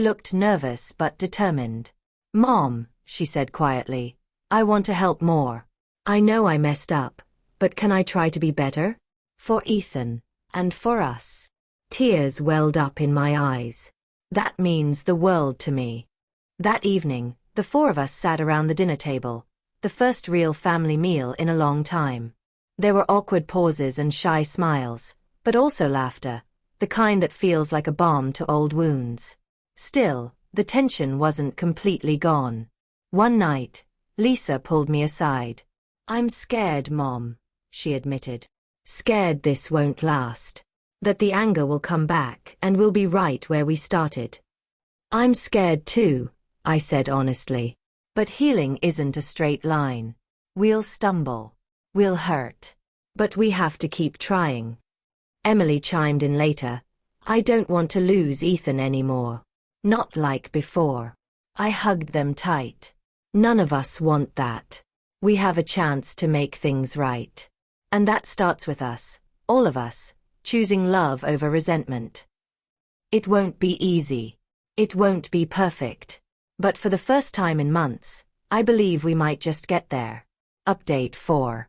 looked nervous but determined. "Mom," she said quietly, "I want to help more. I know I messed up, but can I try to be better? For Ethan, and for us." Tears welled up in my eyes. That means the world to me. That evening, the four of us sat around the dinner table, the first real family meal in a long time. There were awkward pauses and shy smiles, but also laughter, the kind that feels like a balm to old wounds. Still, the tension wasn't completely gone. One night, Lisa pulled me aside. "I'm scared, Mom," she admitted. "Scared this won't last. That the anger will come back and we'll be right where we started." "I'm scared too," I said honestly. "But healing isn't a straight line. We'll stumble. We'll hurt. But we have to keep trying." Emily chimed in later. "I don't want to lose Ethan anymore. Not like before." I hugged them tight. "None of us want that. We have a chance to make things right. And that starts with us, all of us, choosing love over resentment. It won't be easy. It won't be perfect. But for the first time in months, I believe we might just get there." Update 4.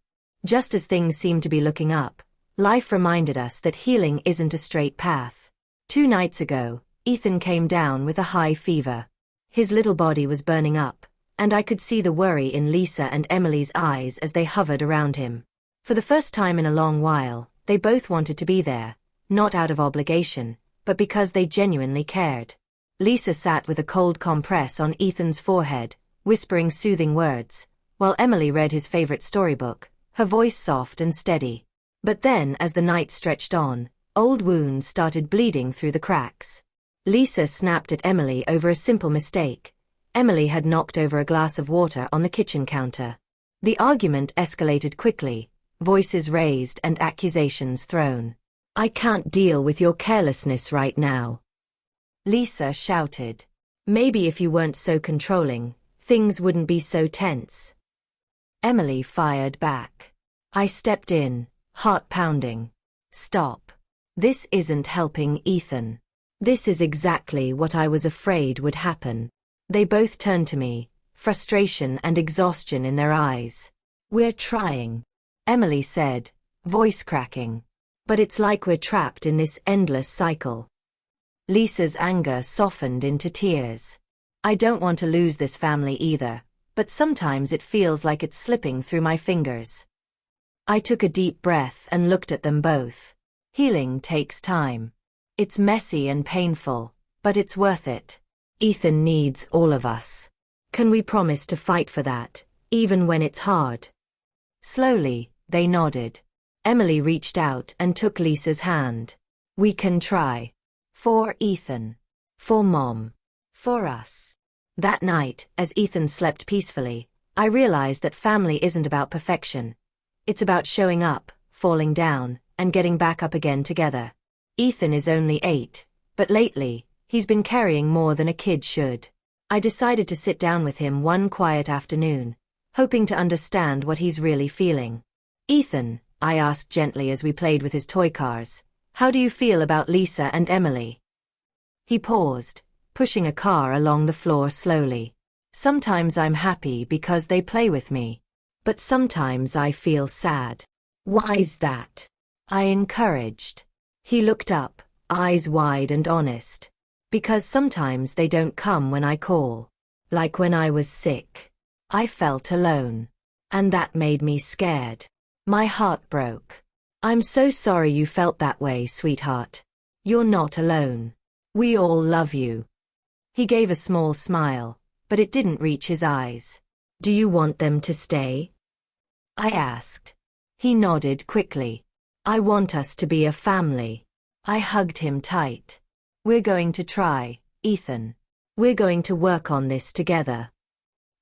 Just as things seemed to be looking up, life reminded us that healing isn't a straight path. 2 nights ago, Ethan came down with a high fever. His little body was burning up, and I could see the worry in Lisa and Emily's eyes as they hovered around him. For the first time in a long while, they both wanted to be there, not out of obligation, but because they genuinely cared. Lisa sat with a cold compress on Ethan's forehead, whispering soothing words, while Emily read his favorite storybook, her voice soft and steady. But then, as the night stretched on, old wounds started bleeding through the cracks. Lisa snapped at Emily over a simple mistake. Emily had knocked over a glass of water on the kitchen counter. The argument escalated quickly, voices raised and accusations thrown. "I can't deal with your carelessness right now," Lisa shouted. "Maybe if you weren't so controlling, things wouldn't be so tense." Emily fired back. I stepped in, heart pounding. "Stop. This isn't helping Ethan. This is exactly what I was afraid would happen." They both turned to me, frustration and exhaustion in their eyes. "We're trying," Emily said, voice cracking. "But it's like we're trapped in this endless cycle." Lisa's anger softened into tears. "I don't want to lose this family either, but sometimes it feels like it's slipping through my fingers." I took a deep breath and looked at them both. Healing takes time. It's messy and painful, but it's worth it. Ethan needs all of us. Can we promise to fight for that, even when it's hard? Slowly, they nodded. Emily reached out and took Lisa's hand. "We can try. For Ethan. For Mom. For us." That night, as Ethan slept peacefully, I realized that family isn't about perfection. It's about showing up, falling down, and getting back up again together. Ethan is only 8, but lately, he's been carrying more than a kid should. I decided to sit down with him one quiet afternoon, hoping to understand what he's really feeling. "Ethan," I asked gently as we played with his toy cars, "how do you feel about Lisa and Emily?" He paused, pushing a car along the floor slowly. "Sometimes I'm happy because they play with me. But sometimes I feel sad." "Why's that?" I encouraged. He looked up, eyes wide and honest. "Because sometimes they don't come when I call. Like when I was sick. I felt alone. And that made me scared. My heart broke." "I'm so sorry you felt that way, sweetheart. You're not alone. We all love you." He gave a small smile, but it didn't reach his eyes. "Do you want them to stay?" I asked. He nodded quickly. "I want us to be a family." I hugged him tight. "We're going to try, Ethan. We're going to work on this together."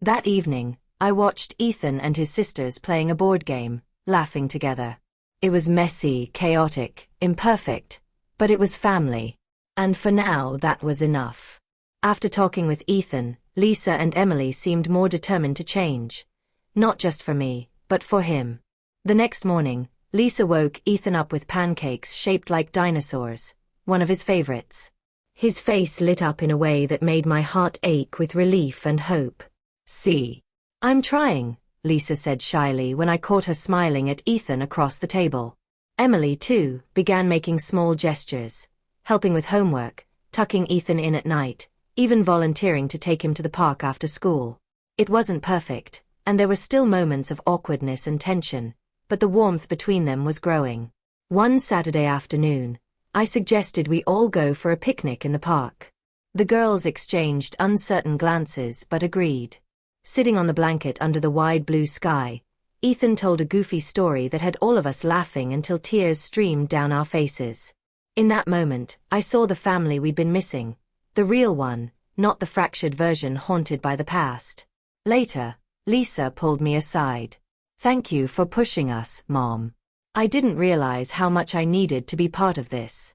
That evening, I watched Ethan and his sisters playing a board game, laughing together. It was messy, chaotic, imperfect, but it was family. And for now, that was enough. After talking with Ethan, Lisa and Emily seemed more determined to change. Not just for me, but for him. The next morning, Lisa woke Ethan up with pancakes shaped like dinosaurs, one of his favorites. His face lit up in a way that made my heart ache with relief and hope. See. I'm trying, Lisa said shyly when I caught her smiling at Ethan across the table. Emily, too, began making small gestures, helping with homework, tucking Ethan in at night, even volunteering to take him to the park after school. It wasn't perfect, and there were still moments of awkwardness and tension, but the warmth between them was growing. One Saturday afternoon, I suggested we all go for a picnic in the park. The girls exchanged uncertain glances but agreed. Sitting on the blanket under the wide blue sky, Ethan told a goofy story that had all of us laughing until tears streamed down our faces. In that moment, I saw the family we'd been missing, the real one, not the fractured version haunted by the past. Later, Lisa pulled me aside. Thank you for pushing us, Mom. I didn't realize how much I needed to be part of this.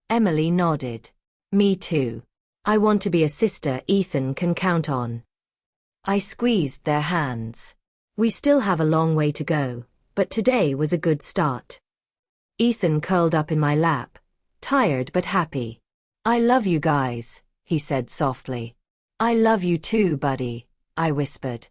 Emily nodded. Me too. I want to be a sister Ethan can count on. I squeezed their hands. We still have a long way to go, but today was a good start. Ethan curled up in my lap, tired but happy. I love you guys, he said softly. I love you too, buddy, I whispered.